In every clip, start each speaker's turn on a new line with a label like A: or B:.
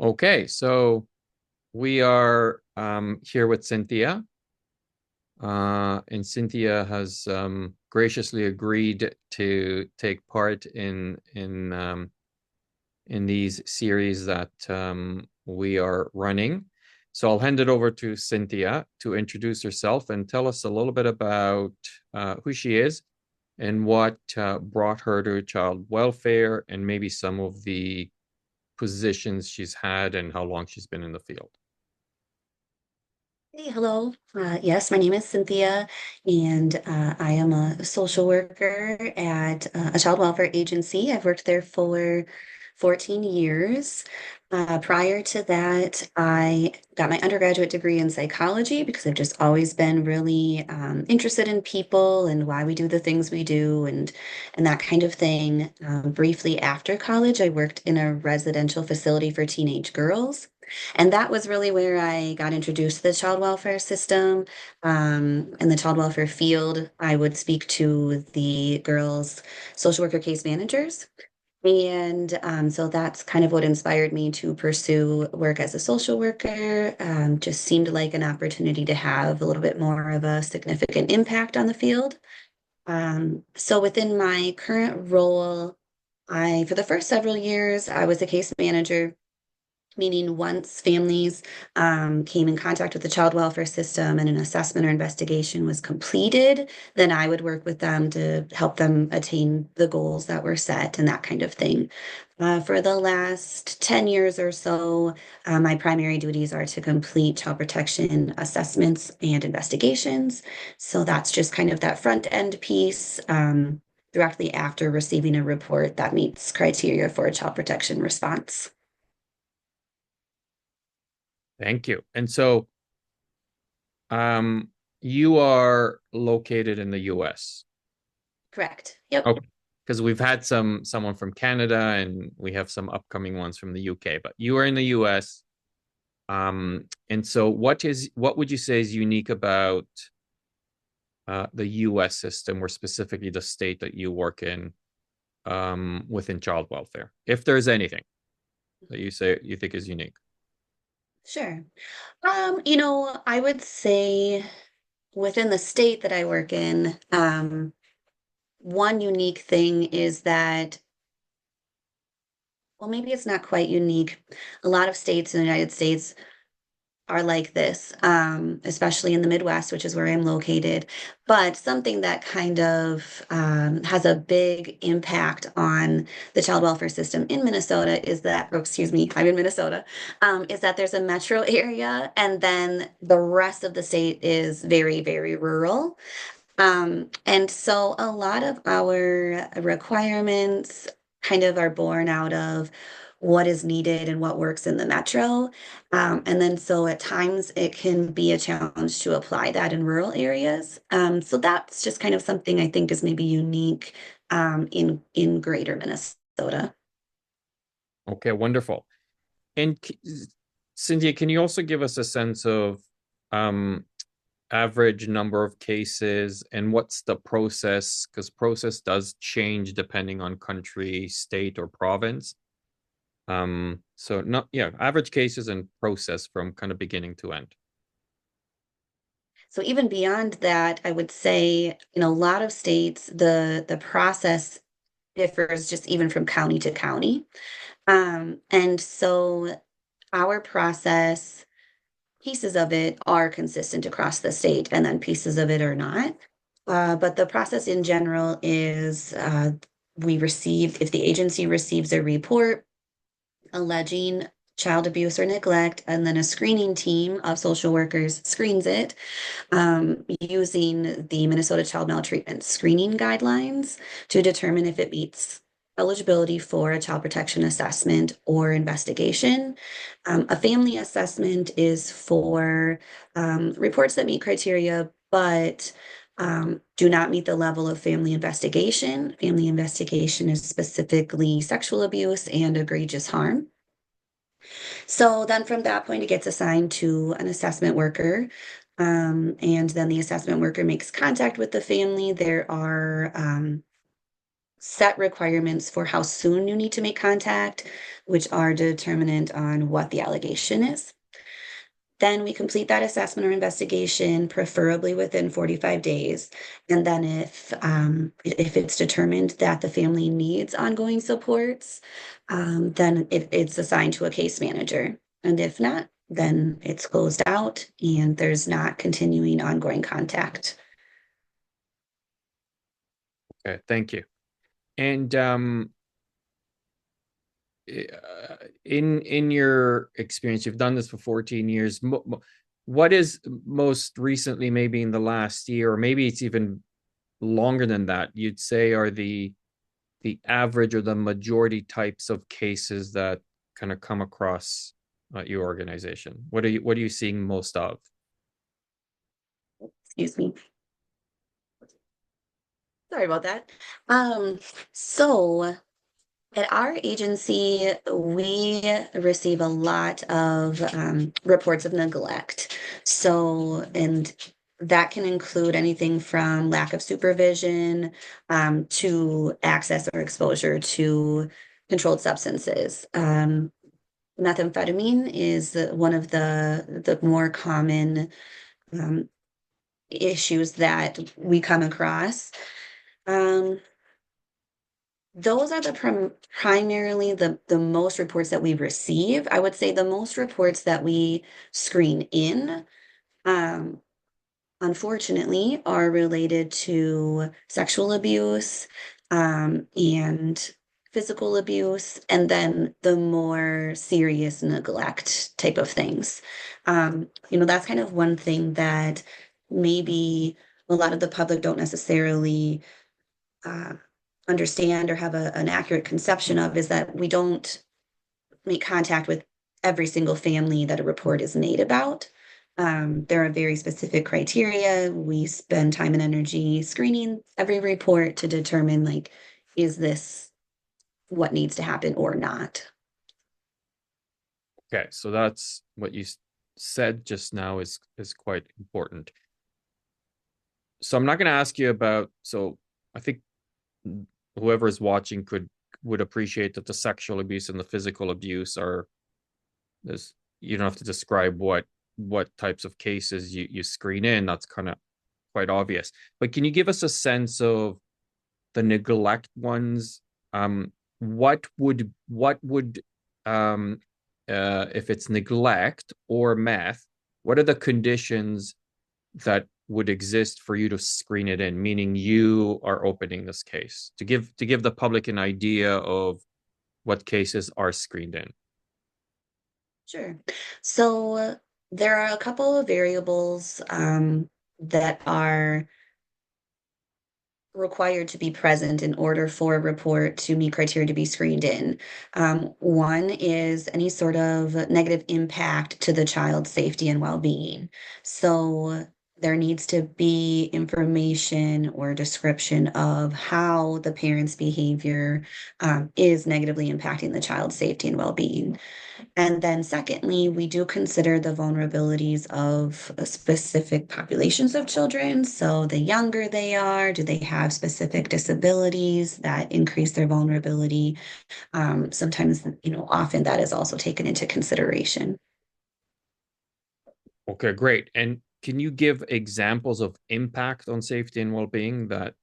A: Okay, so we are here with Cynthia, and Cynthia has graciously agreed to take part in these series that we are running. So I'll hand it over to Cynthia to introduce herself and tell us a little bit about who she is and what brought her to child welfare and maybe some of the positions she's had and how long she's been in the field.
B: Hey, hello. Yes, my name is Cynthia, and I am a social worker at a child welfare agency. I've worked there for 14 years. Prior to that, I got my undergraduate degree in psychology because I've just always been really interested in people and why we do the things we do and that kind of thing. Briefly after college, I worked in a residential facility for teenage girls. And that was really where I got introduced to the child welfare system. In the child welfare field, I would speak to the girls' social worker case managers. And so that's kind of what inspired me to pursue work as a social worker. Just seemed like an opportunity to have a little bit more of a significant impact on the field. So within my current role, for the first several years, I was a case manager, meaning once families came in contact with the child welfare system and an assessment or investigation was completed, then I would work with them to help them attain the goals that were set and that kind of thing. For the last 10 years or so, my primary duties are to complete child protection assessments and investigations. So that's just kind of that front end piece. Directly after receiving a report that meets criteria for a child protection response.
A: Thank you. And so, um, you are located in the US.
B: Correct. Yep.
A: Okay. Because we've had someone from Canada and we have some upcoming ones from the UK, but you are in the US. And so what would you say is unique about the US system, or specifically the state that you work in within child welfare, if there's anything that you say you think is unique?
B: Sure. I would say within the state that I work in, one unique thing is that, well, maybe it's not quite unique. A lot of states in the United States are like this, especially in the Midwest, which is where I'm located. But something that kind of has a big impact on the child welfare system in Minnesota is that, oh, excuse me, I'm in Minnesota, is that there's a metro area and then the rest of the state is very, very rural. And so a lot of our requirements kind of are born out of what is needed and what works in the metro. And then so at times it can be a challenge to apply that in rural areas. So that's just kind of something I think is maybe unique in greater Minnesota.
A: Okay, wonderful. And Cynthia, can you also give us a sense of um, average number of cases and what's the process? Because process does change depending on country, state, or province. So not, yeah, average cases and process from kind of beginning to end.
B: So even beyond that, I would say in a lot of states, the process differs just even from county to county. And so our process, pieces of it are consistent across the state, and then pieces of it are not. But the process in general is if the agency receives a report alleging child abuse or neglect, and then a screening team of social workers screens it using the Minnesota Child Maltreatment Screening Guidelines to determine if it meets eligibility for a child protection assessment or investigation. A family assessment is for reports that meet criteria, but do not meet the level of family investigation. Family investigation is specifically sexual abuse and egregious harm. So then from that point, it gets assigned to an assessment worker. And then the assessment worker makes contact with the family. There are set requirements for how soon you need to make contact, which are determinant on what the allegation is. Then we complete that assessment or investigation, preferably within 45 days. And then if it's determined that the family needs ongoing supports, then it's assigned to a case manager. And if not, then it's closed out and there's not continuing ongoing contact.
A: Okay, thank you. And in your experience, you've done this for 14 years. What is most recently, maybe in the last year, or maybe it's even longer than that, you'd say are the average or the majority types of cases that kind of come across your organization? What are you seeing most of?
B: Excuse me. Sorry about that. So at our agency, we receive a lot of reports of neglect. So, and that can include anything from lack of supervision to access or exposure to controlled substances. Methamphetamine is one of the more common um, issues that we come across. Um, Those are primarily the most reports that we receive. I would say the most reports that we screen in, um, unfortunately, are related to sexual abuse, and physical abuse, and then the more serious neglect type of things. That's kind of one thing that maybe a lot of the public don't necessarily uh, understand or have an accurate conception of is that we don't make contact with every single family that a report is made about. There are very specific criteria. We spend time and energy screening every report to determine, like, is this what needs to happen or not?
A: Okay, so that's what you said just now is quite important. So I'm not going to ask you about, so I think whoever is watching would appreciate that the sexual abuse and the physical abuse are, there's, you don't have to describe what types of cases you screen in. That's kind of quite obvious. But can you give us a sense of the neglect ones? What would if it's neglect or meth, what are the conditions that would exist for you to screen it in, meaning you are opening this case to give the public an idea of what cases are screened in?
B: Sure. So there are a couple of variables that are required to be present in order for a report to meet criteria to be screened in. One is any sort of negative impact to the child's safety and well-being. So there needs to be information or description of how the parent's behavior is negatively impacting the child's safety and well-being. And then secondly, we do consider the vulnerabilities of specific populations of children. So the younger they are, do they have specific disabilities that increase their vulnerability? Sometimes, often that is also taken into consideration.
A: Okay, great. And can you give examples of impact on safety and well-being that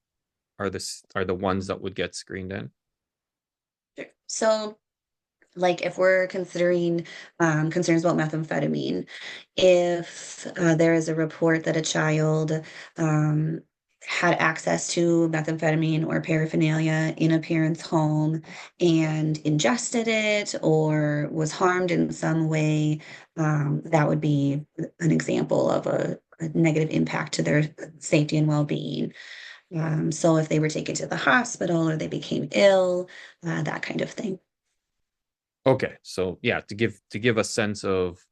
A: are the ones that would get screened in?
B: Sure. So like if we're considering concerns about methamphetamine, if there is a report that a child um, had access to methamphetamine or paraphernalia in a parent's home and ingested it or was harmed in some way, that would be an example of a negative impact to their safety and well-being. So if they were taken to the hospital or they became ill, that kind of thing.
A: Okay, so yeah, to give a sense of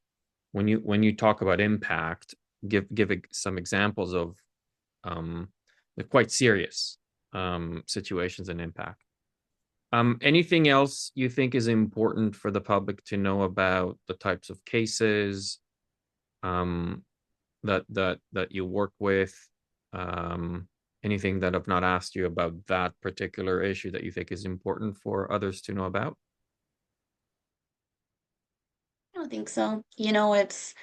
A: when you talk about impact, give some examples of um the quite serious situations and impact. Anything else you think is important for the public to know about the types of cases um that you work with, um anything that I've not asked you about that particular issue that you think is important for others to know about?
B: I don't think so. It's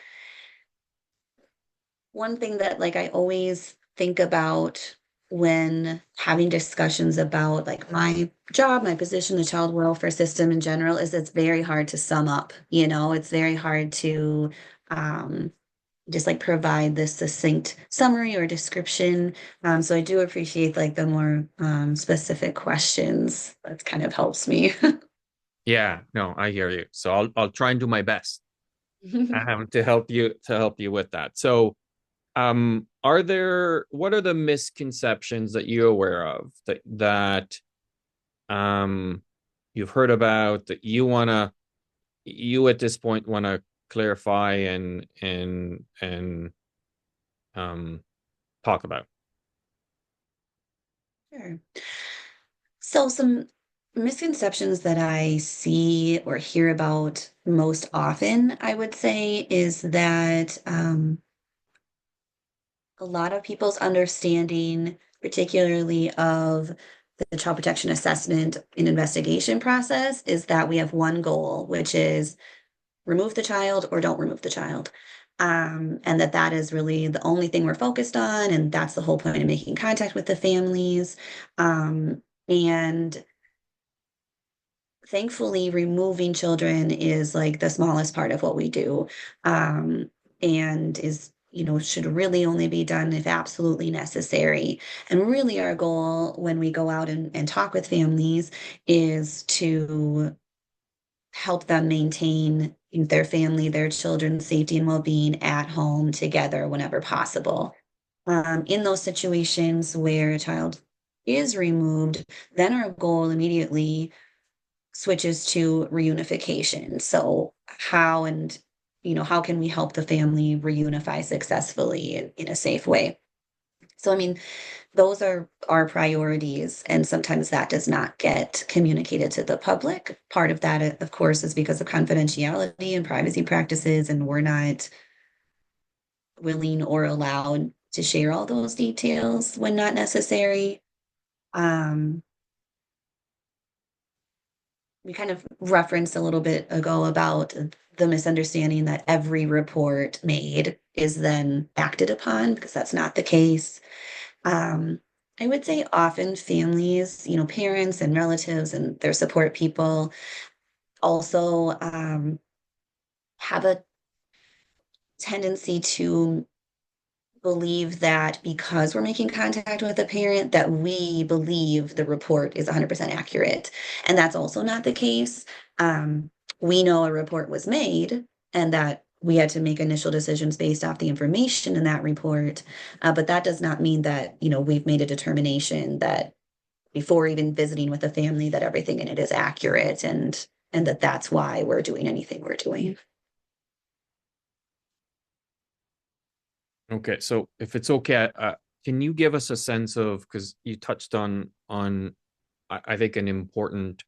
B: one thing that like I always think about when having discussions about like my job, my position, the child welfare system in general is it's very hard to sum up, it's very hard to um just like provide this succinct summary or description. So I do appreciate like the more specific questions. That kind of helps me.
A: Yeah, no, I hear you. So I'll try and do my best to help you with that. So are there what are the misconceptions that you're aware of that um you've heard about that you at this point want to clarify and um talk about?
B: Sure. So, some misconceptions that I see or hear about most often, I would say, is that a lot of people's understanding, particularly of the child protection assessment and investigation process, is that we have one goal, which is remove the child or don't remove the child. And that is really the only thing we're focused on. And that's the whole point of making contact with the families. And thankfully, removing children is like the smallest part of what we do, um, and is, should really only be done if absolutely necessary. And really, our goal when we go out and talk with families is to help them maintain their family, their children's safety and well-being at home together whenever possible. In those situations where a child is removed, then our goal immediately switches to reunification. So how can we help the family reunify successfully in a safe way? So I mean, those are our priorities, and sometimes that does not get communicated to the public. Part of that, of course, is because of confidentiality and privacy practices, and we're not willing or allowed to share all those details when not necessary. Um, we kind of referenced a little bit ago about the misunderstanding that every report made is then acted upon because that's not the case. Um, I would say often families, parents and relatives and their support people also have a tendency to believe that because we're making contact with a parent that we believe the report is 100% accurate, and that's also not the case. um, we know a report was made and that we had to make initial decisions based off the information in that report, but that does not mean that we've made a determination that before even visiting with the family that everything in it is accurate, and that that's why we're doing anything we're doing.
A: Okay, so if it's okay, can you give us a sense of, because you touched on I think an important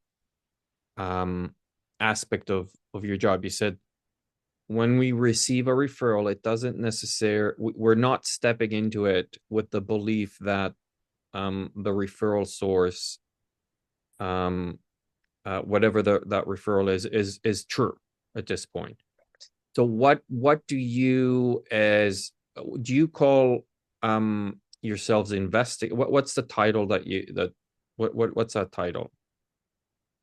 A: um aspect of your job. You said when we receive a referral, it doesn't necessarily, we're not stepping into it with the belief that the referral source, um whatever that referral is true at this point. So what do you call yourselves investing? What's the title what's that title?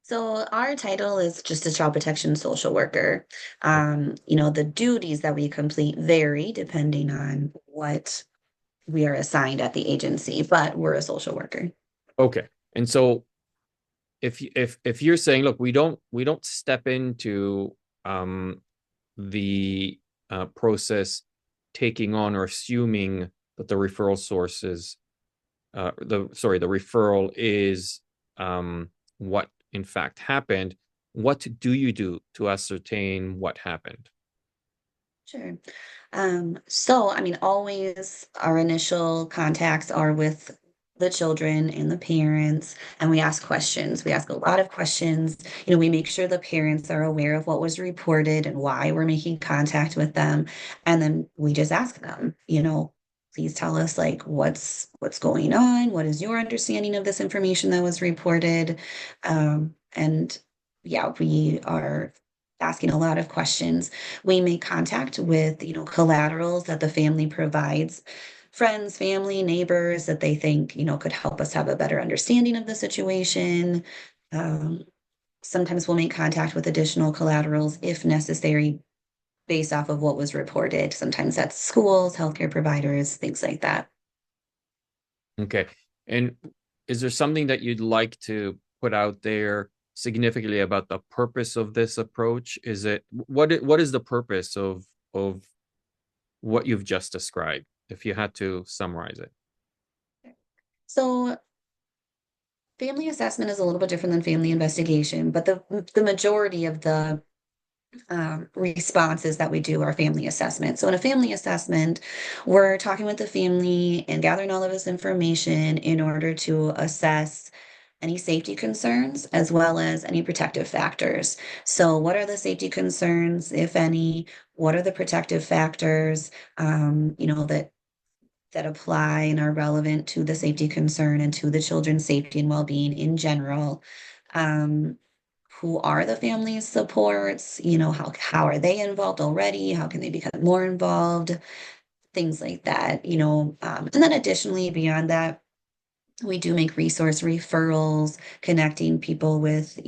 B: So our title is just a child protection social worker. The duties that we complete vary depending on what we are assigned at the agency, but we're a social worker.
A: Okay. And so if you're saying, look, we don't step into um the process taking on or assuming that the referral source is the referral is what in fact happened. What do you do to ascertain what happened?
B: Sure. So, I mean, always our initial contacts are with the children and the parents, and we ask questions. We ask a lot of questions. We make sure the parents are aware of what was reported and why we're making contact with them. And then we just ask them, please tell us like what's going on. What is your understanding of this information that was reported? And yeah, we are asking a lot of questions. We make contact with, collaterals that the family provides, friends, family, neighbors that they think, could help us have a better understanding of the situation. Um, Sometimes we'll make contact with additional collaterals if necessary based off of what was reported. Sometimes that's schools, healthcare providers, things like that.
A: Okay. And is there something that you'd like to put out there significantly about the purpose of this approach? Is it what is the purpose of what you've just described, if you had to summarize it?
B: So family assessment is a little bit different than family investigation, but the majority of the responses that we do are family assessment. So in a family assessment, we're talking with the family and gathering all of this information in order to assess any safety concerns as well as any protective factors. So what are the safety concerns, if any? What are the protective factors, that apply and are relevant to the safety concern and to the children's safety and well-being in general? Um, who are the family's supports? How are they involved already? How can they become more involved? Things like that, and then additionally, beyond that, we do make resource referrals, connecting people with,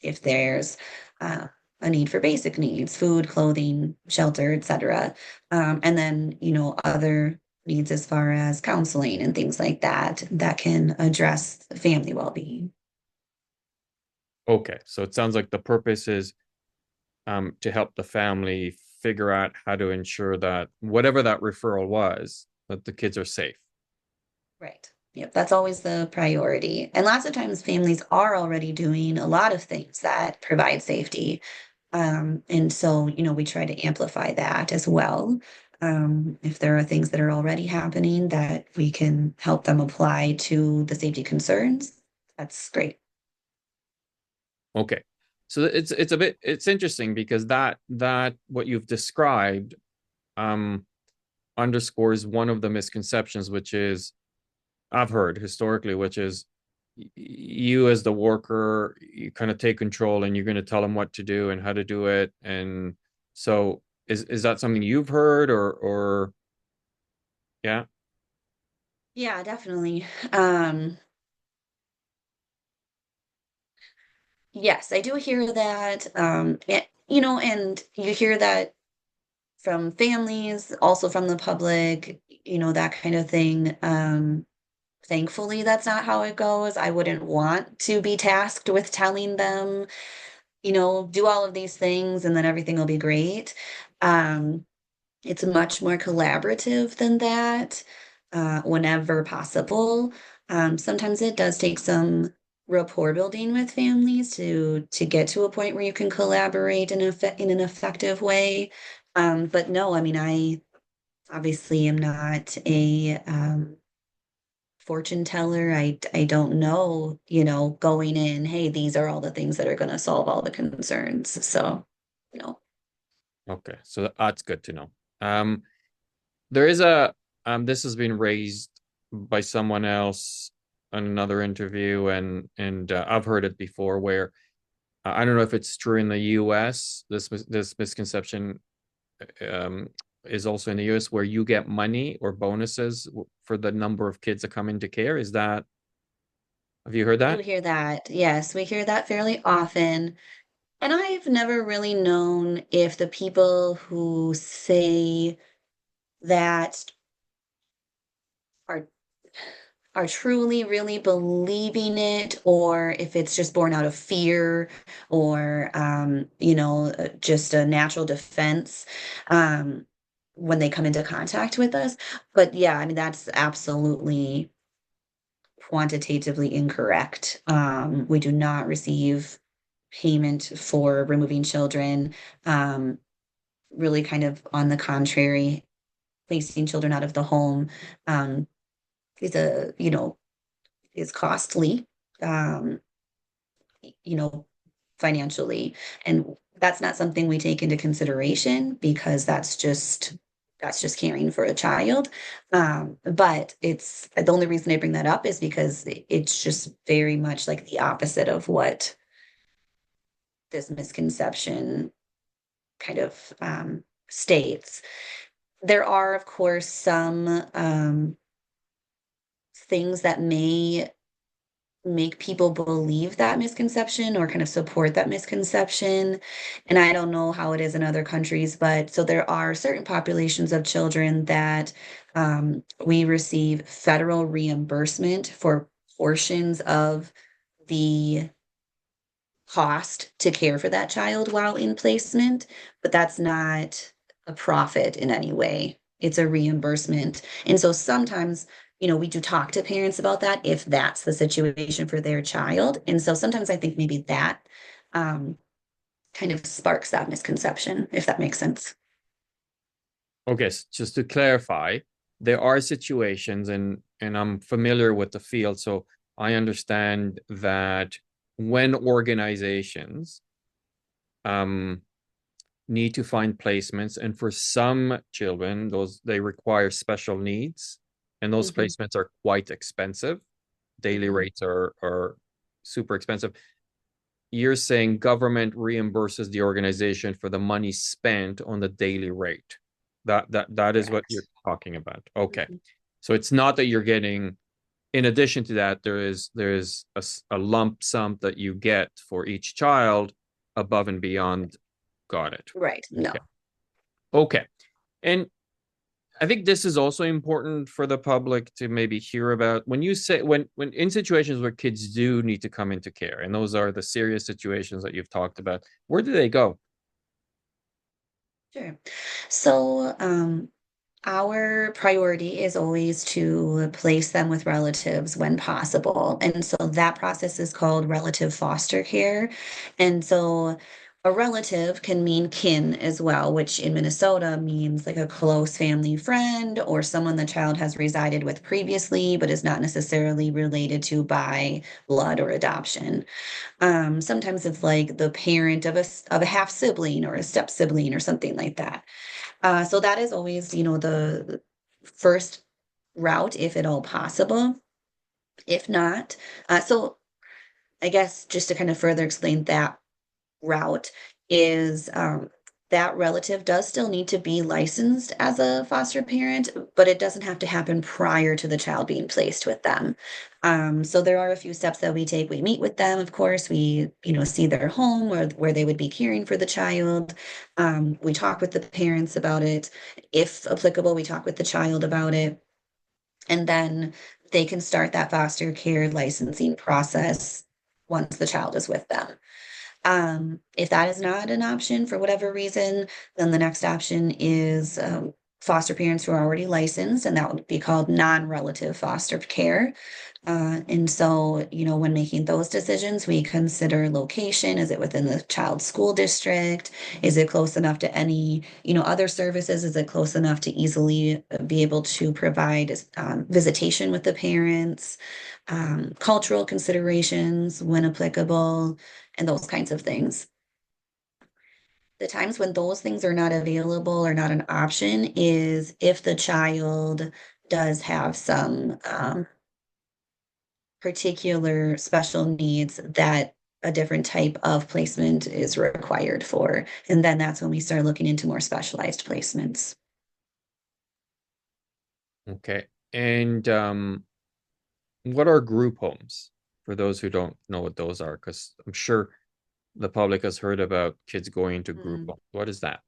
B: if there's uh, a need for basic needs, food, clothing, shelter, etc. And then, other needs as far as counseling and things like that that can address family well-being.
A: Okay, so it sounds like the purpose is to help the family figure out how to ensure that whatever that referral was, that the kids are safe.
B: Right. Yep, that's always the priority. And lots of times families are already doing a lot of things that provide safety. And so, we try to amplify that as well. If there are things that are already happening that we can help them apply to the safety concerns, that's great.
A: Okay. So it's interesting because that what you've described um underscores one of the misconceptions, which is I've heard historically, which is you as the worker, you kind of take control and you're going to tell them what to do and how to do it. And so is that something you've heard or yeah?
B: Yeah, definitely. Um, yes, I do hear that. And you hear that from families, also from the public, that kind of thing. Thankfully, that's not how it goes. I wouldn't want to be tasked with telling them, do all of these things and then everything will be great. Um, it's much more collaborative than that, whenever possible. Sometimes it does take some rapport building with families to get to a point where you can collaborate in an effective way. But no, I mean, I obviously am not a fortune teller. I don't know, going in, hey, these are all the things that are going to solve all the concerns. So, you know,
A: Okay, so that's good to know. Um, there is a this has been raised by someone else on another interview, and I've heard it before where I don't know if it's true in the US. This misconception um, is also in the US where you get money or bonuses for the number of kids that come into care. Is that, have you heard
B: we do
A: that?
B: hear that. Yes, we hear that fairly often. And I've never really known if the people who say that are are truly really believing it or if it's just born out of fear or just a natural defense um when they come into contact with us. But yeah, I mean that's absolutely quantitatively incorrect. We do not receive payment for removing children. um Really kind of on the contrary, placing children out of the home um is a is costly, um, you know, financially. And that's not something we take into consideration because that's just that's just caring for a child. But it's the only reason I bring that up is because it's just very much like the opposite of what this misconception kind of states. There are, of course, some things that may make people believe that misconception or kind of support that misconception. And I don't know how it is in other countries, but so there are certain populations of children that we receive federal reimbursement for portions of the cost to care for that child while in placement, but that's not a profit in any way. It's a reimbursement. And so sometimes, we do talk to parents about that if that's the situation for their child. And so sometimes I think maybe that um, kind of sparks that misconception, if that makes sense.
A: Okay, just to clarify, there are situations, and I'm familiar with the field, so I understand that when organizations um, need to find placements, and for some children, those they require special needs, and those
B: Hmm.
A: placements are quite expensive. Daily
B: Hmm.
A: rates are super expensive. You're saying government reimburses the organization for the money spent on the daily rate. That is what you're
B: Correct.
A: talking about. Okay.
B: Mhm.
A: So it's not that you're getting, in addition to that, there is a lump sum that you get for each child above and beyond. Got it.
B: Right. No.
A: Okay. Okay. And I think this is also important for the public to maybe hear about when you say when in situations where kids do need to come into care, and those are the serious situations that you've talked about, where do they go?
B: Sure. So, our priority is always to place them with relatives when possible. And so that process is called relative foster care. And so a relative can mean kin as well, which in Minnesota means like a close family friend or someone the child has resided with previously, but is not necessarily related to by blood or adoption. Sometimes it's like the parent of a half sibling or a step sibling or something like that. So that is always, the first route, if at all possible. If not, so I guess just to kind of further explain that route is that relative does still need to be licensed as a foster parent, but it doesn't have to happen prior to the child being placed with them. So there are a few steps that we take. We meet with them, of course. We, see their home where they would be caring for the child. We talk with the parents about it. If applicable, we talk with the child about it. And then they can start that foster care licensing process once the child is with them. If that is not an option for whatever reason, then the next option is foster parents who are already licensed, and that would be called non-relative foster care. And so, when making those decisions, we consider location. Is it within the child's school district? Is it close enough to any, other services? Is it close enough to easily be able to provide visitation with the parents? Cultural considerations when applicable, and those kinds of things. The times when those things are not available or not an option is if the child does have some particular special needs that a different type of placement is required for. And then that's when we start looking into more specialized placements.
A: Okay. And what are group homes for those who don't know what those are? Because I'm sure the public has heard about kids going into group
B: Mm.
A: homes. What is that?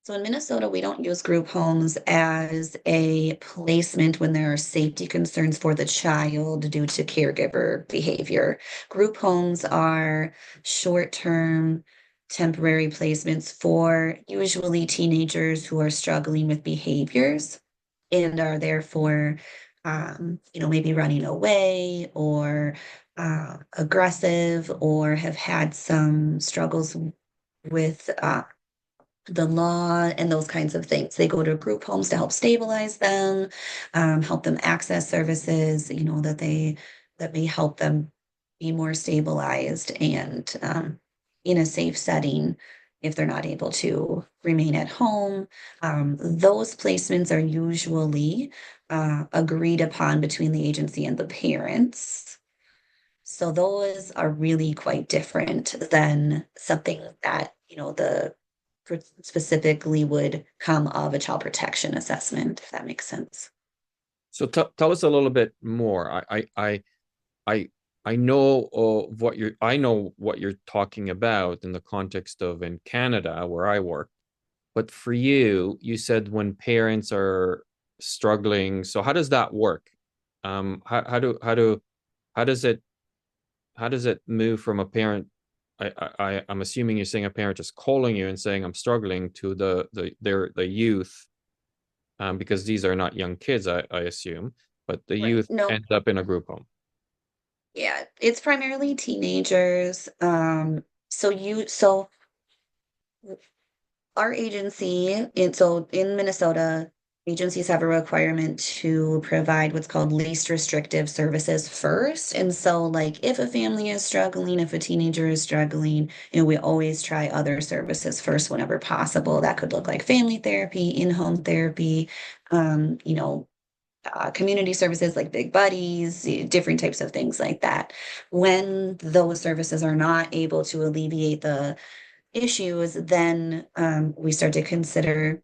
B: So in Minnesota, we don't use group homes as a placement when there are safety concerns for the child due to caregiver behavior. Group homes are short-term, temporary placements for usually teenagers who are struggling with behaviors and are therefore, maybe running away or aggressive or have had some struggles with the law and those kinds of things. They go to group homes to help stabilize them, help them access services, that may help them be more stabilized and in a safe setting. if they're not able to remain at home. Those placements are usually agreed upon between the agency and the parents. So those are really quite different than something that, the specifically would come of a child protection assessment, if that makes sense.
A: So tell us a little bit more. I I know I know what you're talking about in the context of in Canada where I work. But for you, you said when parents are struggling, so how does that work? How does it move from a parent? I'm assuming you're saying a parent is calling you and saying I'm struggling to the youth, because these are not young kids, I assume, but the
B: Right.
A: youth
B: No,
A: ends up in a group home.
B: yeah, it's primarily teenagers. So our agency, in Minnesota, agencies have a requirement to provide what's called least restrictive services first. And so, like, if a family is struggling, if a teenager is struggling, we always try other services first whenever possible. That could look like family therapy, in-home therapy, community services like Big Buddies, different types of things like that. When those services are not able to alleviate the issues, then we start to consider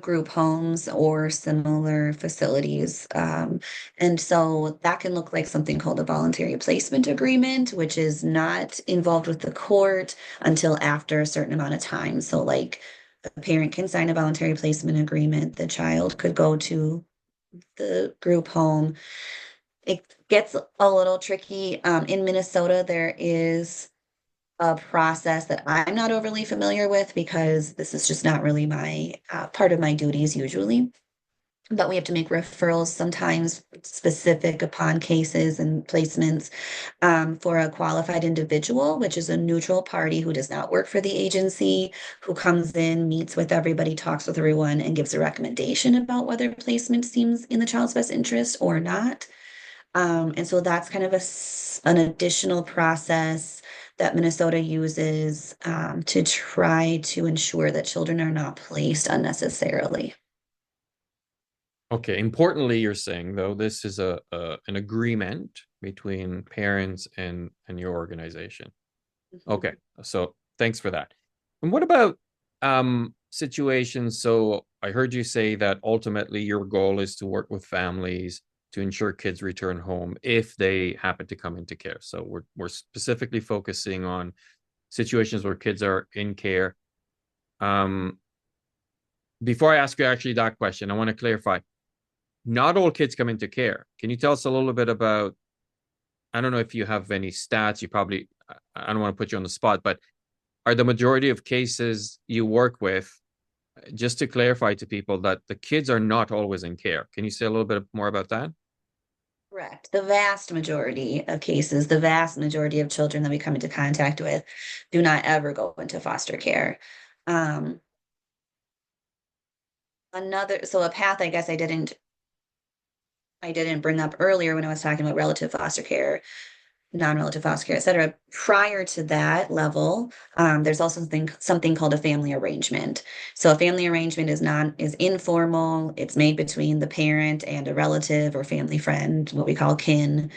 B: group homes or similar facilities. And so that can look like something called a voluntary placement agreement, which is not involved with the court until after a certain amount of time. So, like, a parent can sign a voluntary placement agreement, the child could go to the group home. It gets a little tricky. In Minnesota, there is a process that I'm not overly familiar with because this is just not really my part of my duties usually. But we have to make referrals sometimes specific upon cases and placements for a qualified individual, which is a neutral party who does not work for the agency, who comes in, meets with everybody, talks with everyone, and gives a recommendation about whether placement seems in the child's best interest or not. And so that's kind of an additional process that Minnesota uses to try to ensure that children are not placed unnecessarily.
A: Okay, importantly, you're saying though this is an agreement between parents and your organization. Okay,
B: Mhm.
A: so thanks for that. And what about situations? So I heard you say that ultimately your goal is to work with families to ensure kids return home if they happen to come into care. So we're specifically focusing on situations where kids are in care. Um, Before I ask you actually that question, I want to clarify. Not all kids come into care. Can you tell us a little bit about, I don't know if you have any stats, you probably, I don't want to put you on the spot, but are the majority of cases you work with, just to clarify to people that the kids are not always in care. Can you say a little bit more about that?
B: Correct. The vast majority of cases, the vast majority of children that we come into contact with do not ever go into foster care. Um, so a path I guess I didn't bring up earlier when I was talking about relative foster care, non-relative foster care, et cetera. Prior to that level, there's also something called a family arrangement. So a family arrangement is informal. It's made between the parent and a relative or family friend, what we call kin.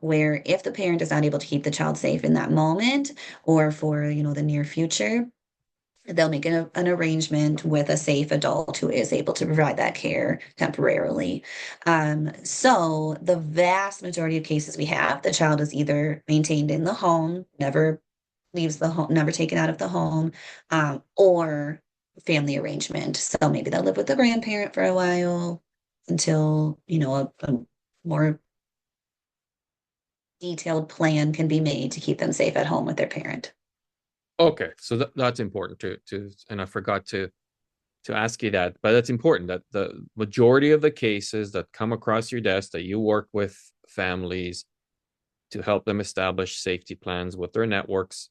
B: Where if the parent is not able to keep the child safe in that moment or for the near future, they'll make an arrangement with a safe adult who is able to provide that care temporarily. So the vast majority of cases we have, the child is either maintained in the home, never leaves the home, never taken out of the home, or family arrangement. So maybe they'll live with the grandparent for a while until, a more detailed plan can be made to keep them safe at home with their parent.
A: Okay, so that's important and I forgot to ask you that, but that's important that the majority of the cases that come across your desk that you work with families to help them establish safety plans with their networks,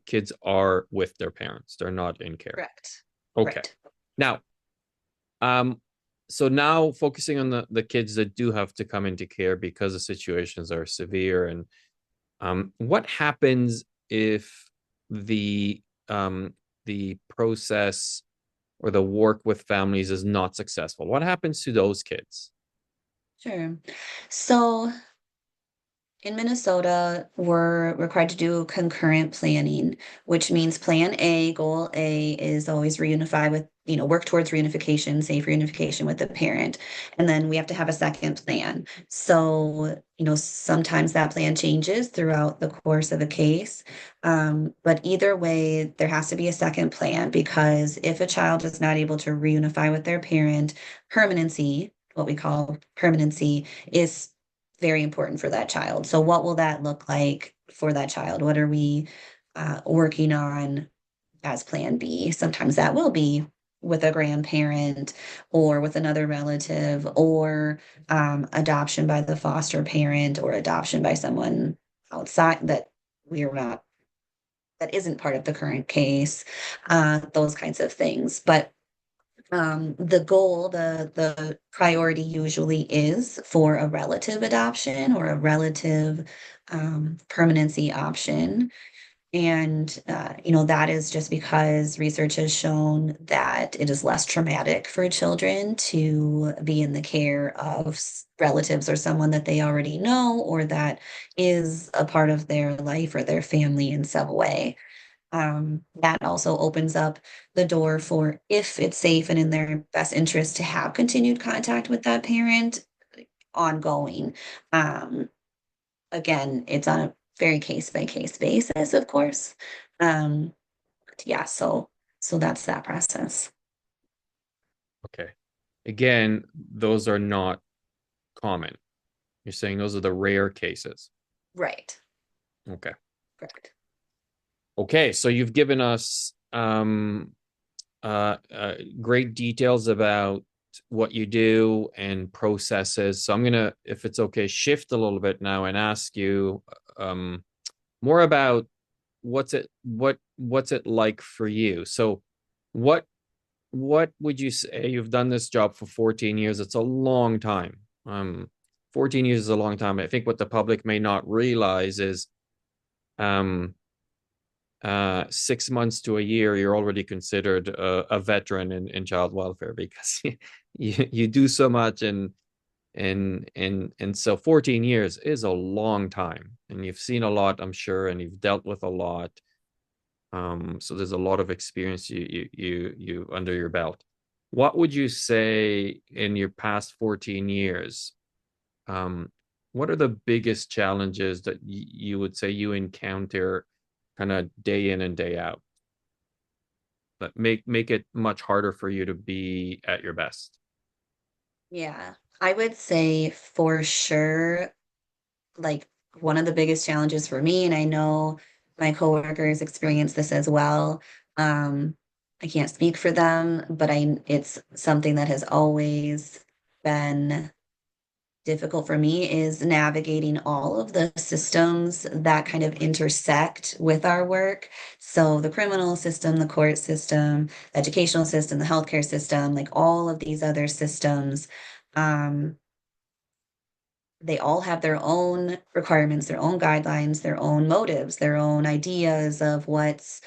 A: kids are with their parents. They're not in care.
B: Correct.
A: Okay.
B: Right.
A: Now, um, so now focusing on the kids that do have to come into care because the situations are severe, and what happens if the the process or the work with families is not successful? What happens to those kids?
B: Sure. So in Minnesota, we're required to do concurrent planning, which means plan A, goal A is always reunify with, work towards reunification, safe reunification with the parent. And then we have to have a second plan. So, sometimes that plan changes throughout the course of a case. But either way, there has to be a second plan because if a child is not able to reunify with their parent, permanency, what we call permanency, is very important for that child. So, what will that look like for that child? What are we working on as Plan B? Sometimes that will be with a grandparent or with another relative or adoption by the foster parent or adoption by someone outside that we are not, that isn't part of the current case, those kinds of things. But the goal, the priority usually is for a relative adoption or a relative permanency option. And, that is just because research has shown that it is less traumatic for children to be in the care of relatives or someone that they already know or that is a part of their life or their family in some way. That also opens up the door for if it's safe and in their best interest to have continued contact with that parent ongoing. Um, Again, it's on a very case by case basis, of course. Yeah, so that's that process.
A: Okay. Again, those are not common. You're saying those are the rare cases.
B: Right.
A: Okay.
B: Correct.
A: Okay. So you've given us great details about what you do and processes. So I'm gonna, if it's okay, shift a little bit now and ask you more about what's it like for you. So what what would you say? You've done this job for 14 years. It's a long time. 14 years is a long time. I think what the public may not realize is um 6 months to a year, you're already considered a veteran in child welfare because you do so much and so 14 years is a long time and you've seen a lot, I'm sure, and you've dealt with a lot. So there's a lot of experience you under your belt. What would you say in your past 14 years? Um, what are the biggest challenges that you would say you encounter kind of day in and day out that make it much harder for you to be at your best?
B: Yeah, I would say for sure, like one of the biggest challenges for me, and I know my coworkers experience this as well. Um, I can't speak for them, but it's something that has always been difficult for me is navigating all of the systems that kind of intersect with our work. So the criminal system, the court system, the educational system, the healthcare system, like all of these other systems, um, they all have their own requirements, their own guidelines, their own motives, their own ideas of what's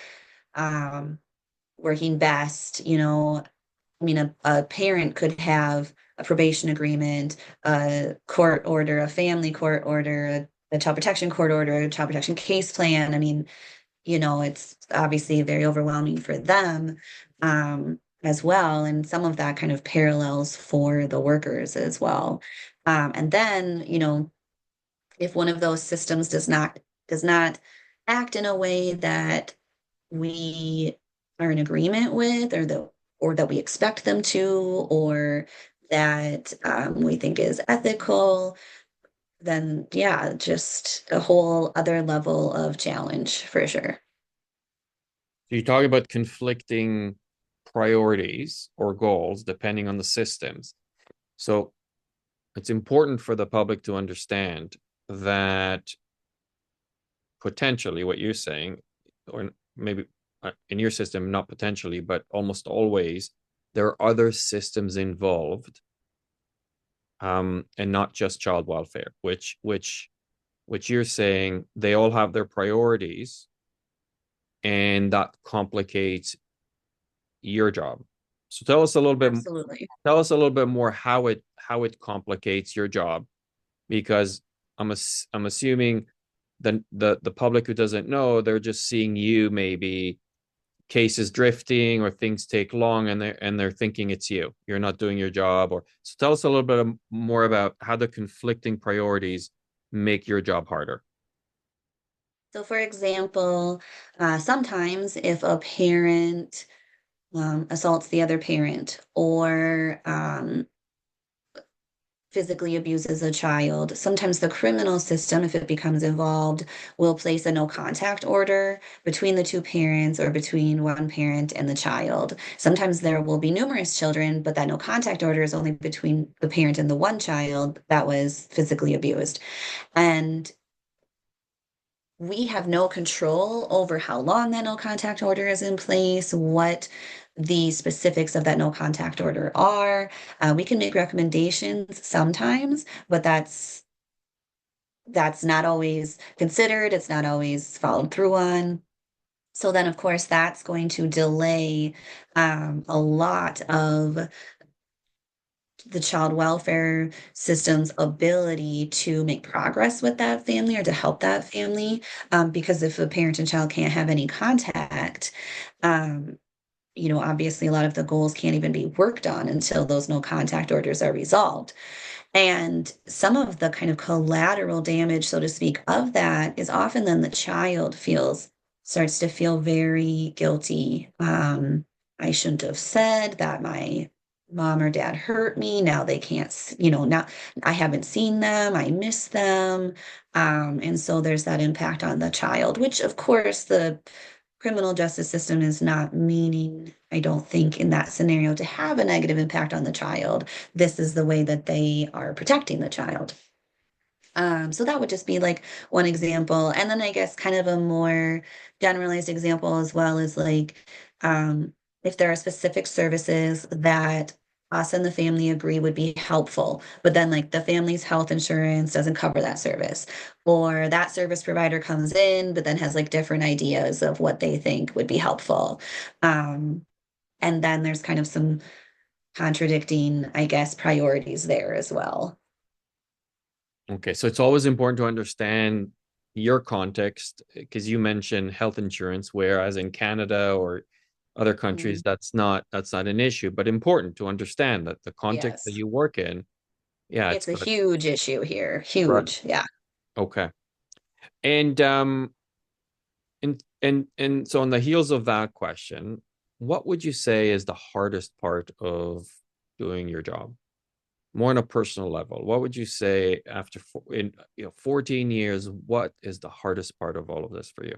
B: um, working best. I mean, a parent could have a probation agreement, a court order, a family court order, a child protection court order, a child protection case plan. I mean, it's obviously very overwhelming for them as well. And some of that kind of parallels for the workers as well. And then, if one of those systems does not act in a way that we are in agreement with or that we expect them to or that we think is ethical, then yeah, just a whole other level of challenge for sure.
A: So you talk about conflicting priorities or goals depending on the systems. So it's important for the public to understand that potentially what you're saying, or maybe in your system, not potentially, but almost always, there are other systems involved, and not just child welfare, which you're saying they all have their priorities, and that complicates your job. So
B: Absolutely.
A: tell us a little bit more how it complicates your job, because I'm assuming the public who doesn't know, they're just seeing you, maybe cases drifting or things take long, and they're thinking it's you. You're not doing your job. Or so tell us a little bit more about how the conflicting priorities make your job harder.
B: So, for example, sometimes if a parent assaults the other parent or physically abuses a child, sometimes the criminal system, if it becomes involved, will place a no contact order between the two parents or between one parent and the child. Sometimes there will be numerous children, but that no contact order is only between the parent and the one child that was physically abused. And we have no control over how long that no contact order is in place, what the specifics of that no contact order are. We can make recommendations sometimes, but that's not always considered. It's not always followed through on. So then, of course, that's going to delay a lot of the child welfare system's ability to make progress with that family or to help that family. Because if a parent and child can't have any contact, um, obviously a lot of the goals can't even be worked on until those no contact orders are resolved. And some of the kind of collateral damage, so to speak, of that is often then the child starts to feel very guilty. I shouldn't have said that my mom or dad hurt me. Now they can't, now I haven't seen them. I miss them. And so there's that impact on the child, which of course the criminal justice system is not meaning, I don't think, in that scenario to have a negative impact on the child. This is the way that they are protecting the child. So that would just be like one example. And then I guess kind of a more generalized example as well is like if there are specific services that us and the family agree would be helpful, but then like the family's health insurance doesn't cover that service, or that service provider comes in, but then has like different ideas of what they think would be helpful. Um, and then there's kind of some contradicting, I guess, priorities there as well.
A: Okay, so it's always important to understand your context, because you mentioned health insurance, whereas in Canada or other countries
B: Mhm.
A: that's not an issue, but important to understand that the context that
B: Yes.
A: you work in, yeah, it's
B: It's a
A: got
B: huge issue here.
A: right.
B: Huge. Yeah.
A: Okay. And and so on the heels of that question, what would you say is the hardest part of doing your job? More on a personal level, what would you say after 14 years, what is the hardest part of all of this for you?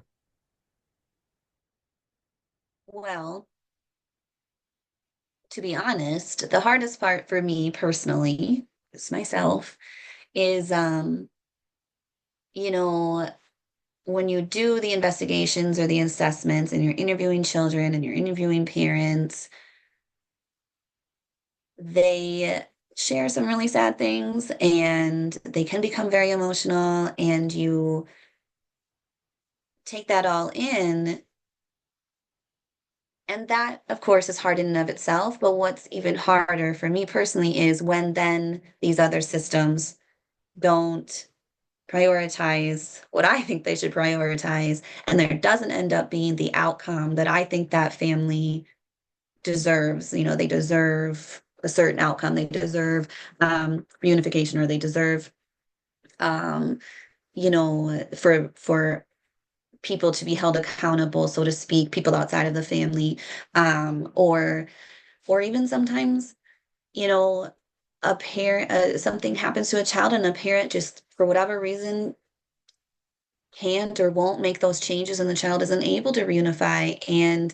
B: Well, to be honest, the hardest part for me personally, is myself, is you know, when you do the investigations or the assessments and you're interviewing children and you're interviewing parents, they share some really sad things and they can become very emotional and you take that all in. And that, of course, is hard in and of itself. But what's even harder for me personally is when then these other systems don't prioritize what I think they should prioritize, and there doesn't end up being the outcome that I think that family deserves. They deserve a certain outcome. They deserve reunification, or they deserve, um, for people to be held accountable, so to speak, people outside of the family, or even sometimes, you know, a parent, something happens to a child and a parent just, for whatever reason, can't or won't make those changes and the child isn't able to reunify. And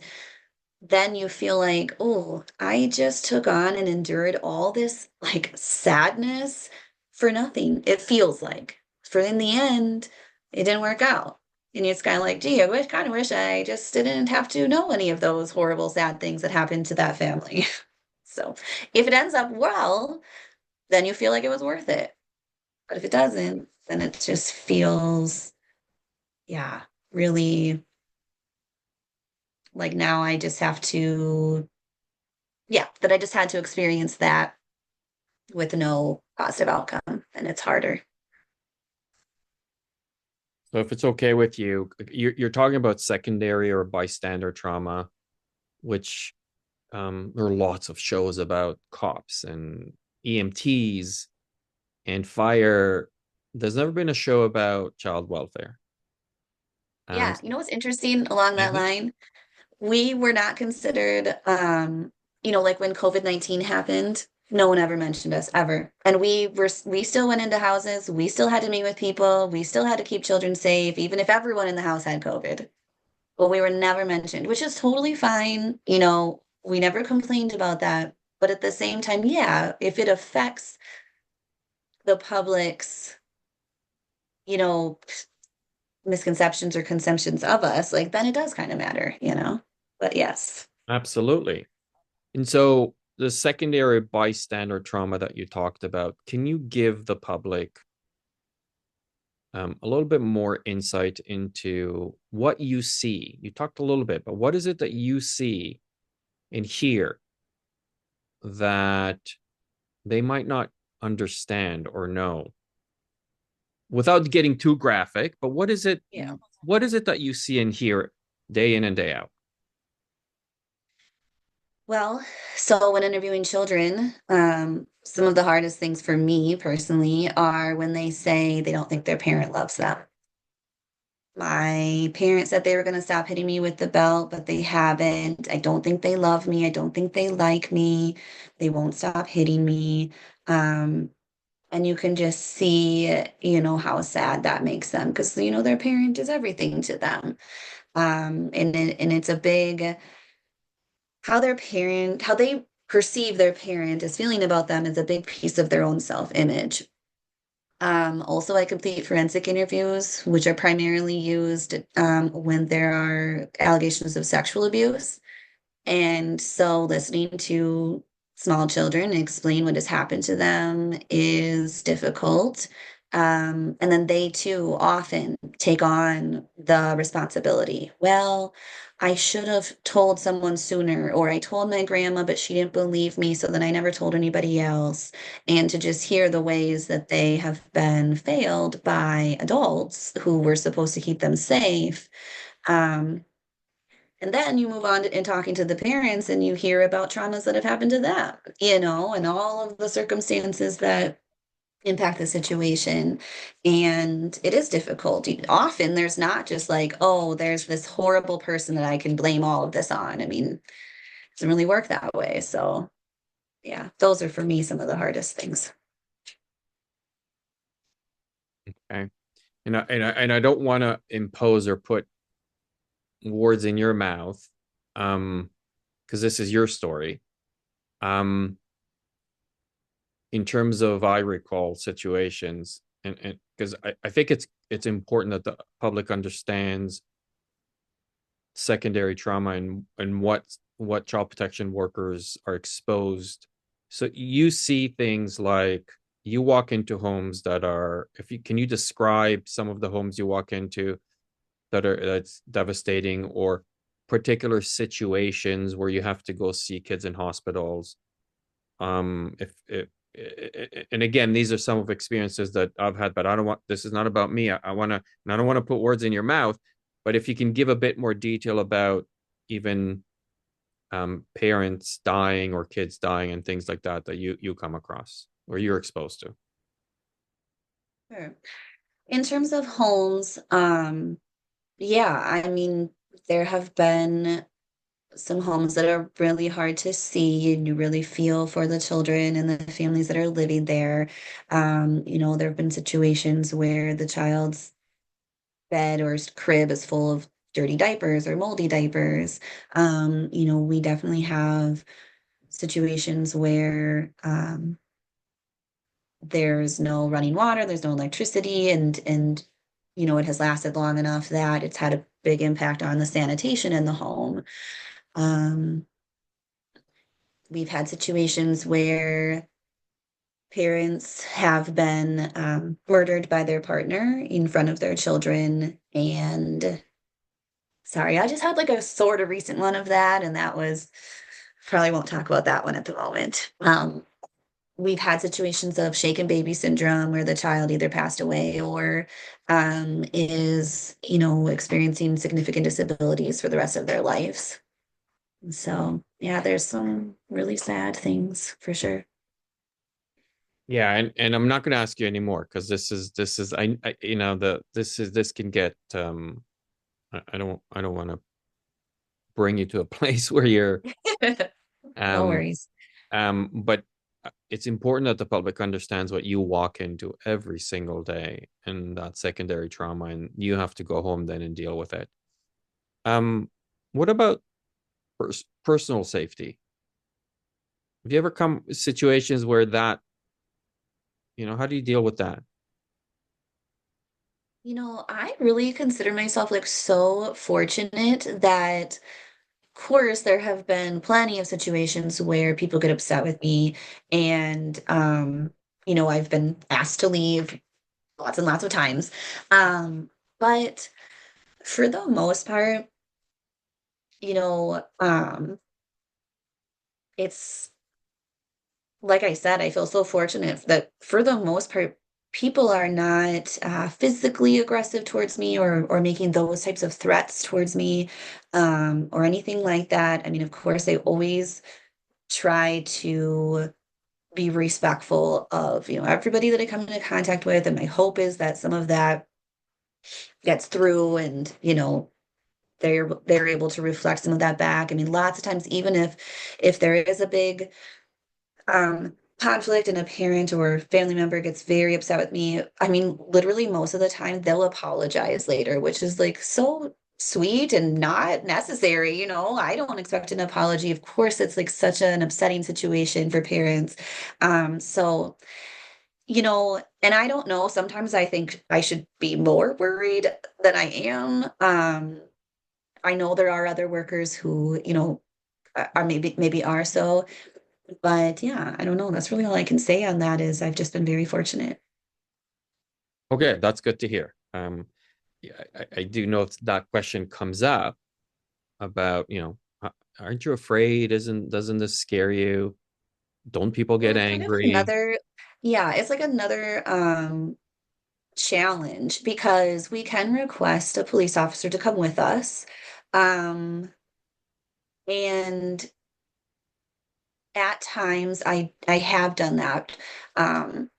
B: then you feel like, oh, I just took on and endured all this like sadness for nothing. It feels like, for in the end, it didn't work out. And it's kind of like, gee, kind of wish I just didn't have to know any of those horrible, sad things that happened to that family. So if it ends up well, then you feel like it was worth it. But if it doesn't, then it just feels, yeah, really. Like now I just have to, yeah, that I just had to experience that with no positive outcome, and it's harder.
A: So if it's okay with you, you're talking about secondary or bystander trauma, which there are lots of shows about cops and EMTs and fire. There's never been a show about child welfare.
B: Yeah, you know what's interesting along that
A: Mhm.
B: line? We were not considered, like when COVID-19 happened, no one ever mentioned us ever. And we still went into houses, we still had to meet with people, we still had to keep children safe, even if everyone in the house had COVID. But we were never mentioned, which is totally fine. We never complained about that. But at the same time, yeah, if it affects the public's, you know, misconceptions or conceptions of us, like then it does kind of matter. But yes.
A: Absolutely. And so the secondary bystander trauma that you talked about, can you give the public a little bit more insight into what you see? You talked a little bit, but what is it that you see and hear that they might not understand or know without getting too graphic? But
B: Yeah.
A: what is it that you see and hear day in and day out?
B: Well, so when interviewing children, some of the hardest things for me personally are when they say they don't think their parent loves them. My parents said they were going to stop hitting me with the belt, but they haven't. I don't think they love me. I don't think they like me. They won't stop hitting me. Um, and you can just see, how sad that makes them because, their parent is everything to them. And it's a big, how they perceive their parent is feeling about them is a big piece of their own self-image. Also, I complete forensic interviews, which are primarily used when there are allegations of sexual abuse. And so listening to small children explain what has happened to them is difficult. And then they too often take on the responsibility. Well, I should have told someone sooner, or I told my grandma, but she didn't believe me, so then I never told anybody else. And to just hear the ways that they have been failed by adults who were supposed to keep them safe. Um, and then you move on in talking to the parents and you hear about traumas that have happened to them, and all of the circumstances that impact the situation. And it is difficult. Often there's not just like, oh, there's this horrible person that I can blame all of this on. I mean, it doesn't really work that way. So, yeah, those are for me some of the hardest things.
A: Okay. And I don't want to impose or put words in your mouth, because this is your story. Um, in terms of I recall situations, and because I think it's important that the public understands secondary trauma and what child protection workers are exposed. So you see things like you walk into homes that are, if you can you describe some of the homes you walk into that's devastating, or particular situations where you have to go see kids in hospitals. If and again, these are some of experiences that I've had, but I don't want, this is not about me. I want to, and I don't want to put words in your mouth, but if you can give a bit more detail about even parents dying or kids dying and things like that that you come across or you're exposed to.
B: Sure. In terms of homes, yeah, I mean, there have been some homes that are really hard to see, and you really feel for the children and the families that are living there. There have been situations where the child's bed or crib is full of dirty diapers or moldy diapers. We definitely have situations where there's no running water, there's no electricity, and it has lasted long enough that it's had a big impact on the sanitation in the home. Um, we've had situations where parents have been murdered by their partner in front of their children, and sorry, I just had like a sort of recent one of that, and that was probably won't talk about that one at the moment. We've had situations of shaken baby syndrome where the child either passed away or is, experiencing significant disabilities for the rest of their lives. So, yeah, there's some really sad things for sure.
A: Yeah, and I'm not going to ask you anymore because this is I you know the this can get I don't want to bring you to a place where you're
B: No
A: um
B: worries.
A: but it's important that the public understands what you walk into every single day and that secondary trauma, and you have to go home then and deal with it. What about personal safety? Have you ever come situations where that, how do you deal with that?
B: I really consider myself like so fortunate that, of course, there have been plenty of situations where people get upset with me, and I've been asked to leave lots and lots of times. But for the most part, you know, um, it's like I said, I feel so fortunate that for the most part, people are not physically aggressive towards me or making those types of threats towards me, or anything like that. I mean, of course, they always try to be respectful of, everybody that I come into contact with. And my hope is that some of that gets through and, they're able to reflect some of that back. I mean, lots of times, even if there is a big conflict and a parent or family member gets very upset with me, I mean, literally most of the time they'll apologize later, which is like so sweet and not necessary. I don't expect an apology. Of course, it's like such an upsetting situation for parents. So, and I don't know, sometimes I think I should be more worried than I am. I know there are other workers who, are maybe are so. But yeah, I don't know. That's really all I can say on that is I've just been very fortunate.
A: Okay, that's good to hear. Yeah, I do know if that question comes up about, aren't you afraid? Doesn't this scare you? Don't people
B: Well,
A: get
B: it's kind of
A: angry?
B: another, yeah, it's like another challenge because we can request a police officer to come with us. Um and at times I have done that. Um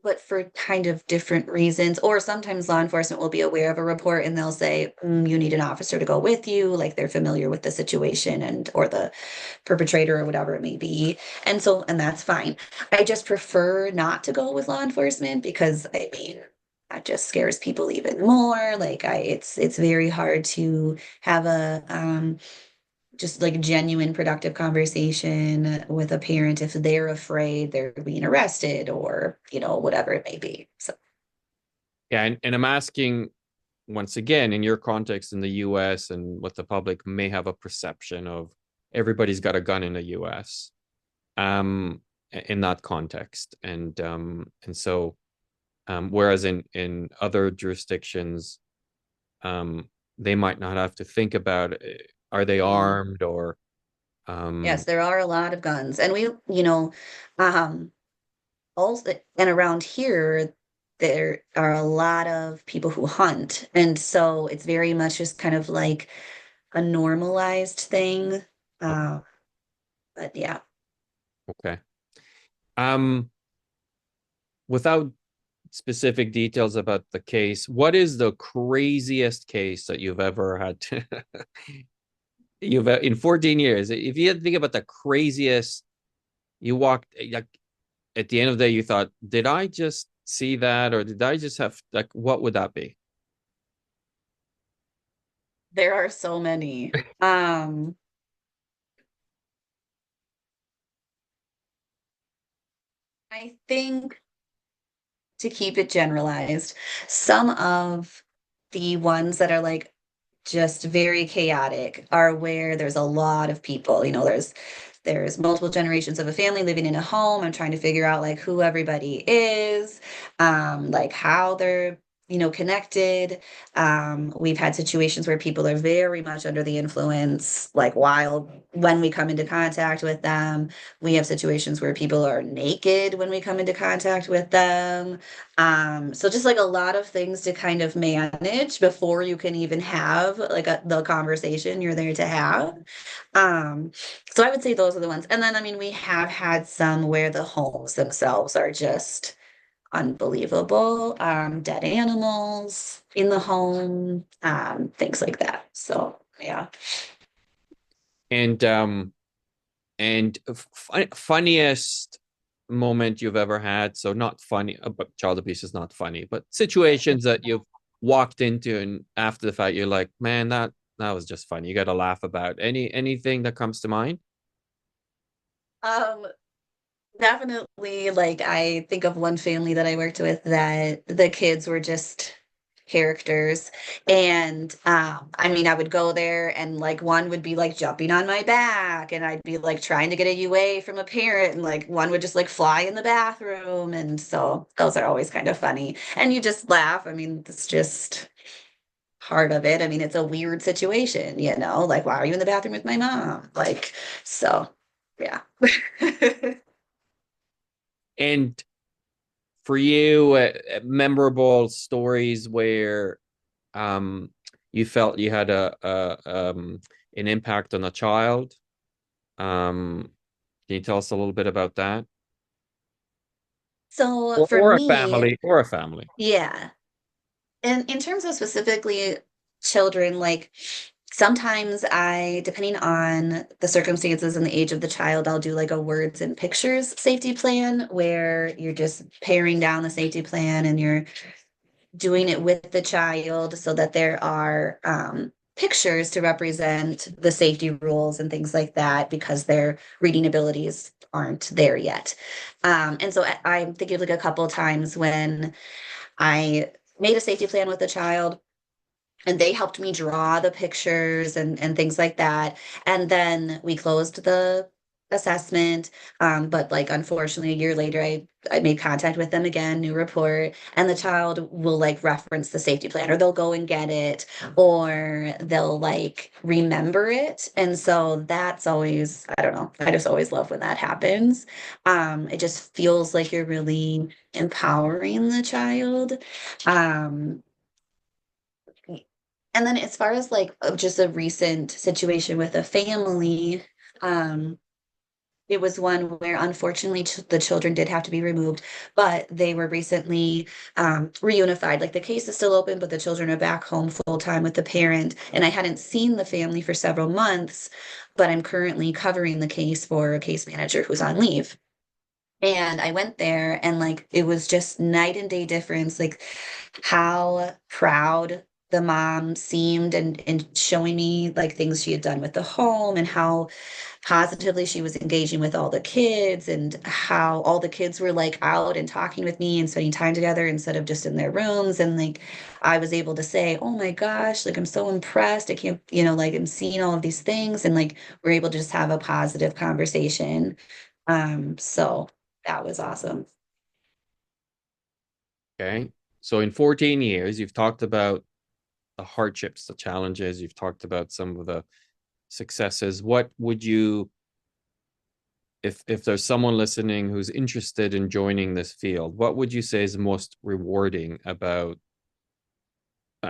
B: but for kind of different reasons. Or sometimes law enforcement will be aware of a report and they'll say, you need an officer to go with you, like they're familiar with the situation and or the perpetrator or whatever it may be. And that's fine. I just prefer not to go with law enforcement because I mean that just scares people even more. Like it's very hard to have a just like genuine productive conversation with a parent if they're afraid they're being arrested or whatever it may be. So
A: Yeah, and I'm asking once again, in your context in the US and what the public may have a perception of everybody's got a gun in the US, um, in that context. And so whereas in other jurisdictions, they might not have to think about are they
B: mm,
A: armed or
B: yes,
A: um,
B: there are a lot of guns, and um also, and around here there are a lot of people who hunt, and so it's very much just kind of like a normalized thing. uh but yeah.
A: okay. Um, without specific details about the case, what is the craziest case that you've ever had to you've in 14 years? If you had to think about the craziest, you walked like at the end of the day, you thought, did I just see that, or did I just have like what would that be?
B: There are so many. I think, to keep it generalized, some of the ones that are like just very chaotic are where there's a lot of people. There's multiple generations of a family living in a home. I'm trying to figure out like who everybody is, like how they're connected. We've had situations where people are very much under the influence, like while when we come into contact with them. We have situations where people are naked when we come into contact with them. So just like a lot of things to kind of manage before you can even have like the conversation you're there to have. Um, so I would say those are the ones. And then, I mean, we have had some where the homes themselves are just unbelievable. Dead animals in the home, things like that. So, yeah.
A: And funniest moment you've ever had. So not funny, but child abuse is not funny, but situations that you've walked into and after the fact you're like, man, that was just funny. You got to laugh about anything that comes to mind.
B: Um, Definitely, like I think of one family that I worked with that the kids were just characters. And I mean, I would go there and like one would be like jumping on my back and I'd be like trying to get a UA from a parent and like one would just like fly in the bathroom. And so those are always kind of funny. And you just laugh. I mean, it's just part of it. I mean, it's a weird situation, like why are you in the bathroom with my mom? Like, so yeah.
A: And for you, memorable stories where um you felt you had an impact on a child. Can you tell us a little bit about that?
B: So
A: Or
B: for
A: or a
B: me,
A: family, or a family.
B: yeah. And in terms of specifically children, like sometimes depending on the circumstances and the age of the child, I'll do like a words and pictures safety plan where you're just paring down the safety plan and you're doing it with the child so that there are pictures to represent the safety rules and things like that because their reading abilities aren't there yet. And so I'm thinking of like a couple of times when I made a safety plan with a child and they helped me draw the pictures and things like that. And then we closed the assessment. But like unfortunately a year later I made contact with them again, new report, and the child will like reference the safety plan or they'll go and get it or they'll like remember it. And so that's always, I don't know, I just always love when that happens. It just feels like you're really empowering the child. Um, and then as far as like just a recent situation with a family, um, it was one where unfortunately the children did have to be removed, but they were recently reunified. Like the case is still open, but the children are back home full time with the parent. And I hadn't seen the family for several months, but I'm currently covering the case for a case manager who's on leave. And I went there and like it was just night and day difference, like how proud the mom seemed and showing me like things she had done with the home and how positively she was engaging with all the kids and how all the kids were like out and talking with me and spending time together instead of just in their rooms. And like I was able to say, oh my gosh, like I'm so impressed. I can't, like I'm seeing all of these things and like we're able to just have a positive conversation. So that was awesome.
A: Okay. So in 14 years, you've talked about the hardships, the challenges, you've talked about some of the successes. What would you, if there's someone listening who's interested in joining this field, what would you say is most rewarding about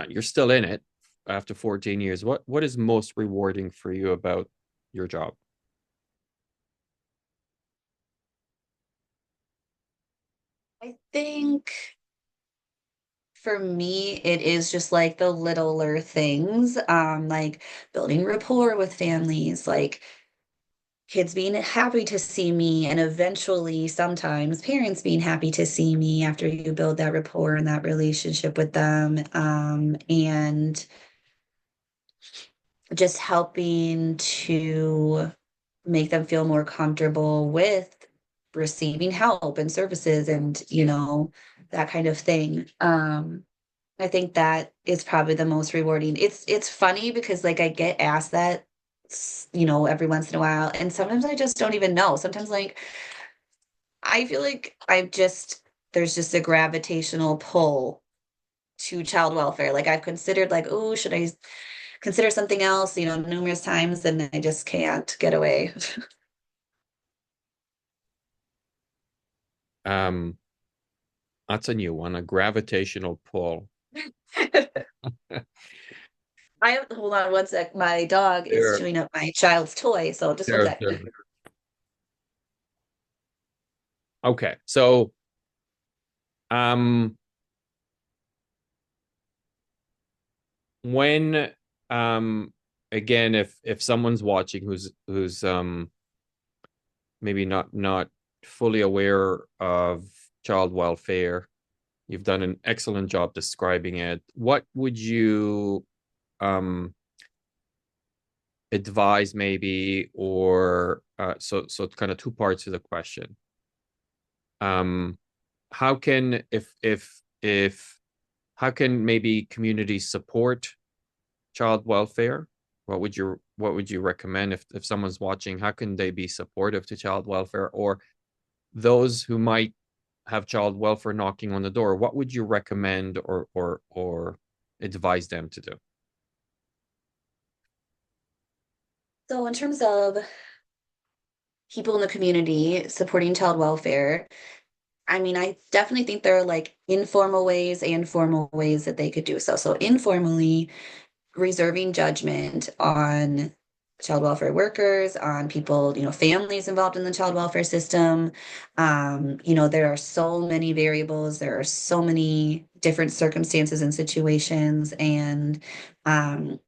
A: you're still in it after 14 years. What is most rewarding for you about your job?
B: I think for me, it is just like the littler things, like building rapport with families, like kids being happy to see me, and eventually sometimes parents being happy to see me after you build that rapport and that relationship with them. And just helping to make them feel more comfortable with receiving help and services and, that kind of thing. I think that is probably the most rewarding. It's funny because like I get asked that every once in a while and sometimes I just don't even know. Sometimes like I feel like there's just a gravitational pull to child welfare. Like I've considered like, oh, should I consider something else, numerous times, and I just can't get away.
A: Um, that's a new one, a gravitational pull.
B: Hold on one sec. My dog is
A: There,
B: chewing up my child's toy, so just one sec.
A: there. Okay, so um, when again, if someone's watching who's maybe not fully aware of child welfare, you've done an excellent job describing it. What would you um advise maybe, or so it's kind of two parts to the question. Um, how can if how can maybe communities support child welfare? What would you recommend if someone's watching? How can they be supportive to child welfare, or those who might have child welfare knocking on the door? What would you recommend or advise them to do?
B: So in terms of people in the community supporting child welfare, I mean, I definitely think there are like informal ways and formal ways that they could do so. So informally, reserving judgment on child welfare workers, on people, families involved in the child welfare system. There are so many variables, there are so many different circumstances and situations, and um,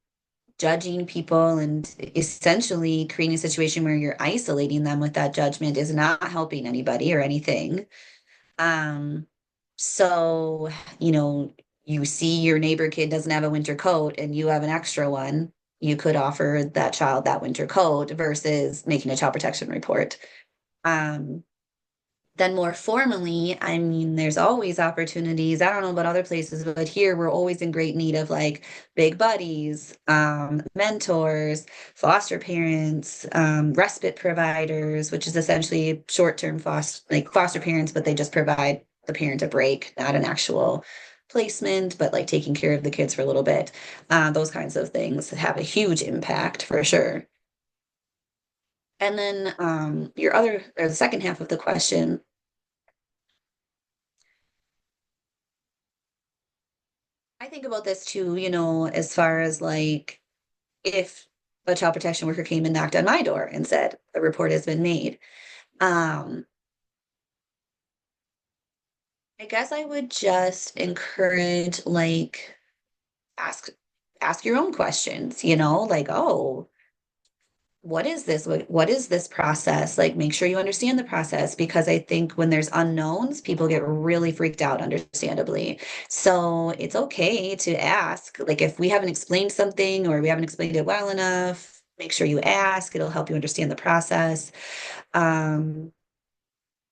B: judging people and essentially creating a situation where you're isolating them with that judgment is not helping anybody or anything. Um, so, you know, you see your neighbor kid doesn't have a winter coat and you have an extra one, you could offer that child that winter coat versus making a child protection report. Um, then more formally, I mean, there's always opportunities. I don't know about other places, but here we're always in great need of like big buddies, mentors, foster parents, respite providers, which is essentially short-term foster parents, but they just provide the parent a break, not an actual placement, but like taking care of the kids for a little bit. Those kinds of things have a huge impact for sure. And then or the second half of the question, I think about this too, as far as like if a child protection worker came and knocked on my door and said a report has been made. Um, I guess I would just encourage like ask ask your own questions, like, oh, what is this? What is this process? Like, make sure you understand the process because I think when there's unknowns, people get really freaked out, understandably. So it's okay to ask. Like, if we haven't explained something or we haven't explained it well enough, make sure you ask. It'll help you understand the process. Um,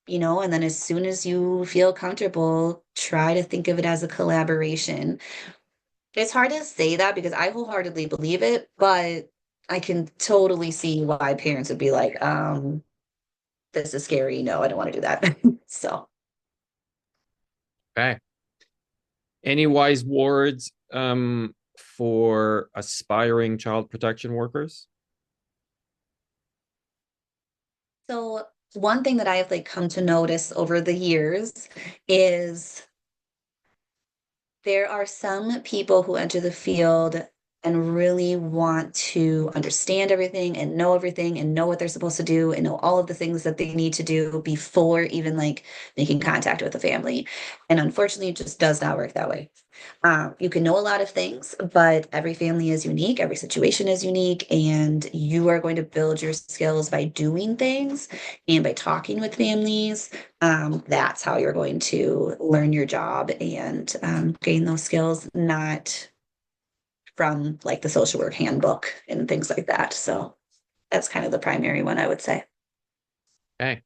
B: and then as soon as you feel comfortable, try to think of it as a collaboration. It's hard to say that because I wholeheartedly believe it, but I can totally see why parents would be like, this is scary. No, I don't want to do that. So,
A: Okay. Any wise words for aspiring child protection workers?
B: so one thing that I have like come to notice over the years is there are some people who enter the field and really want to understand everything and know what they're supposed to do and know all of the things that they need to do before even like making contact with the family. And unfortunately, it just does not work that way. You can know a lot of things, but every family is unique, every situation is unique, and you are going to build your skills by doing things and by talking with families. That's how you're going to learn your job and gain those skills, not from like the social work handbook and things like that. So that's kind of the primary one I would say.
A: Okay.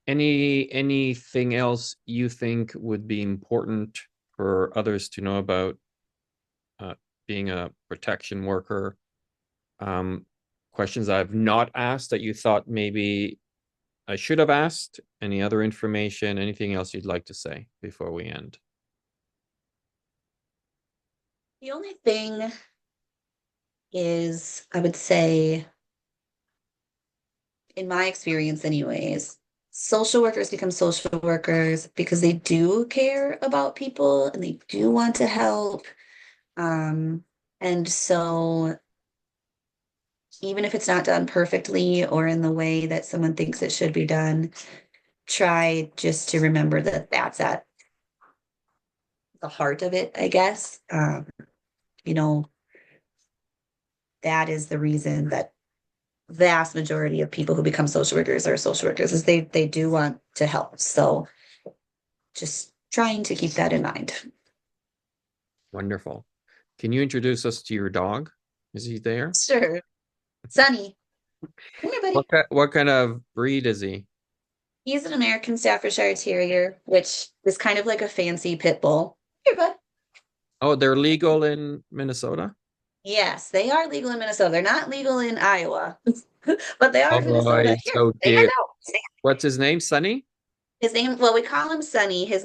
A: Anything else you think would be important for others to know about uh, being a protection worker? Um, Questions I've not asked that you thought maybe I should have asked? Any other information? Anything else you'd like to say before we end?
B: The only thing is, I would say, in my experience, anyways, social workers become social workers because they do care about people and they do want to help. Um, and so even if it's not done perfectly or in the way that someone thinks it should be done, try just to remember that that's at the heart of it, I guess. You know, that is the reason that vast majority of people who become social workers are social workers is they do want to help. So just trying to keep that in mind.
A: Wonderful. Can you introduce us to your dog? Is he there?
B: Sure. Sunny, come here, buddy.
A: What kind of breed is he?
B: He's an American Staffordshire Terrier, which is kind of like a fancy pit bull. Here, bud.
A: Oh, they're legal in Minnesota?
B: Yes, they are legal in Minnesota. They're not legal in Iowa, but they are in
A: Oh,
B: Minnesota.
A: it's
B: Here,
A: so
B: say hi
A: cute.
B: now.
A: What's his name? Sunny?
B: His name, well, we call him Sunny. His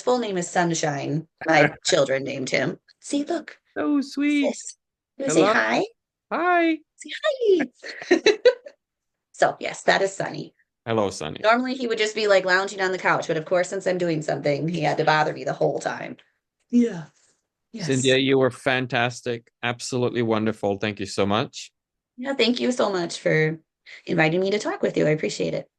B: full name is Sunshine. My children named him. See, look,
A: So
B: what's
A: sweet.
B: this? You want to say
A: Hello.
B: hi?
A: Hi.
B: Say hi. So, yes, that is Sunny.
A: Hello, Sunny.
B: Normally he would just be like lounging on the couch, but of course, since I'm doing something, he had to bother me the whole time. Yeah.
A: Cynthia,
B: Yes.
A: you were fantastic. Absolutely wonderful. Thank you so much.
B: Yeah, thank you so much for inviting me to talk with you. I appreciate it.